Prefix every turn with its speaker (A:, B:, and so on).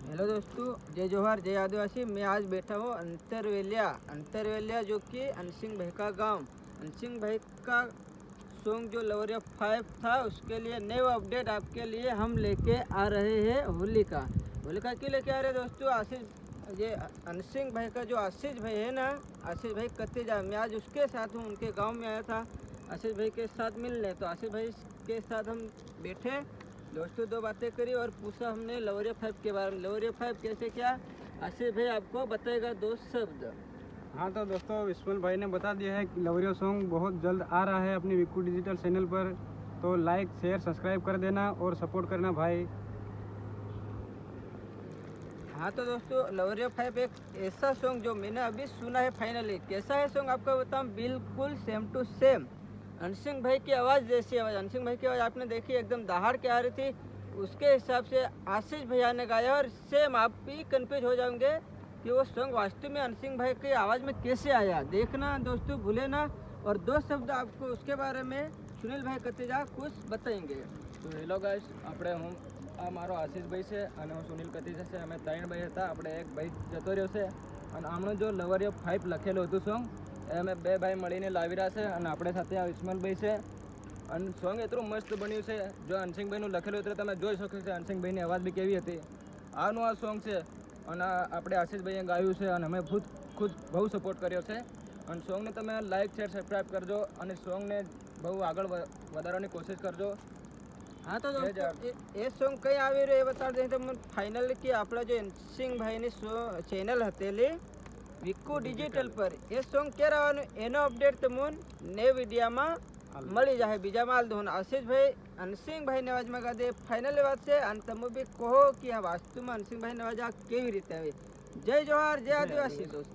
A: Hello दोस्तों, जय जोहार, जय आदिवासी। मैं आज बैठा हूँ अंतरवेलिया जो कि अनसिंह भाई का गाँव। अनसिंह भाई का सॉन्ग जो लवरिया 5 था उसके लिए न्यू अपडेट आपके लिए हम लेके आ रहे हैं। होलिका क्यों लेके आ रहे हैं दोस्तों? आशीष, ये अनसिंह भाई का जो आशीष भाई है ना, आशीष भाई कत्तेजा, मैं आज उसके साथ हूँ। उनके गाँव में आया था आशीष भाई के साथ मिलने। तो आशीष भाई के साथ हम बैठे दोस्तों, दो बातें करी और पूछा हमने लवरिया 5 के बारे में। लवरिया 5 कैसे क्या, आशीष भाई आपको बताएगा दो शब्द।
B: हाँ तो दोस्तों, विस्मल भाई ने बता दिया है कि लवरिया सॉन्ग बहुत जल्द आ रहा है अपनी विक्कू डिजिटल चैनल पर। तो लाइक शेयर सब्सक्राइब कर देना और सपोर्ट करना भाई।
A: हाँ तो दोस्तों, लवरिया 5 एक ऐसा सॉन्ग जो मैंने अभी सुना है फाइनली। कैसा है सॉन्ग आपको बताऊँ, बिल्कुल सेम टू सेम अनसिंह भाई की आवाज़ जैसी आवाज़। अनसिंह भाई की आवाज़ आपने देखी, एकदम दहाड़ के आ रही थी। उसके हिसाब से आशीष भैया ने गाया और सेम आप भी कंफ्यूज हो जाओगे कि वो सॉन्ग वास्तव में अनसिंह भाई की आवाज़ में कैसे आया। देखना दोस्तों, भूले ना। और दो शब्द आपको उसके बारे में सुनील भाई कतेजा कुछ बताएंगे।
C: तो हेलो गाइस, આપણે હું આ મારો આશીષભાઈ છે અને હું સુનિલ કતીજા છે। અમે ત્રણ ભાઈ હતા, આપણે એક ભાઈ જતો રહ્યો છે અને આમનું જો લવરિયો 5 લખેલું હતું સોંગ એ અમે બે ભાઈ મળીને લાવી રહ્યા છે અને આપણે સાથે આ વિસ્મલભાઈ છે અને સોંગ એટલું મસ્ત બન્યું છે। જો અનસિંહભાઈનું લખેલું હતું તમે જોઈ શકો છો અનસિંહભાઈની અવાજ બી કેવી હતી। આનું આ સોંગ છે અને આપણે આશીષભાઈએ ગાયું છે અને અમે ખુદ બહુ સપોર્ટ કર્યો છે। અને સોંગને તમે લાઇક શેર સબસ્ક્રાઈબ કરજો અને સોંગને બહુ આગળ વધારવાની કોશિશ કરજો।
A: हाँ तो दोस्तों, ये सॉन्ग कहीं આવી રહ્યો એ બતા દે તમને ફાઇનલ કે આપણા જો અનસિંહ ભાઈની ચેનલ હતેલી વિક્કુ ડિજિટલ પર એ સોંગ ક્યારે આવવાનું એનો અપડેટ તમને ને વિડીયોમાં મળી જાય। બીજામાં હાલ દો આશીષ ભાઈ અનસિંહ ભાઈની અવાજમાં ગાદે ફાઇનલ વાત છે અને તમે બી કહો કે આ વાસ્તુમાં અનસિંહ ભાઈની અવાજ આ કેવી રીતે આવી। જય જોહાર, જય આદિવાસી दोस्त।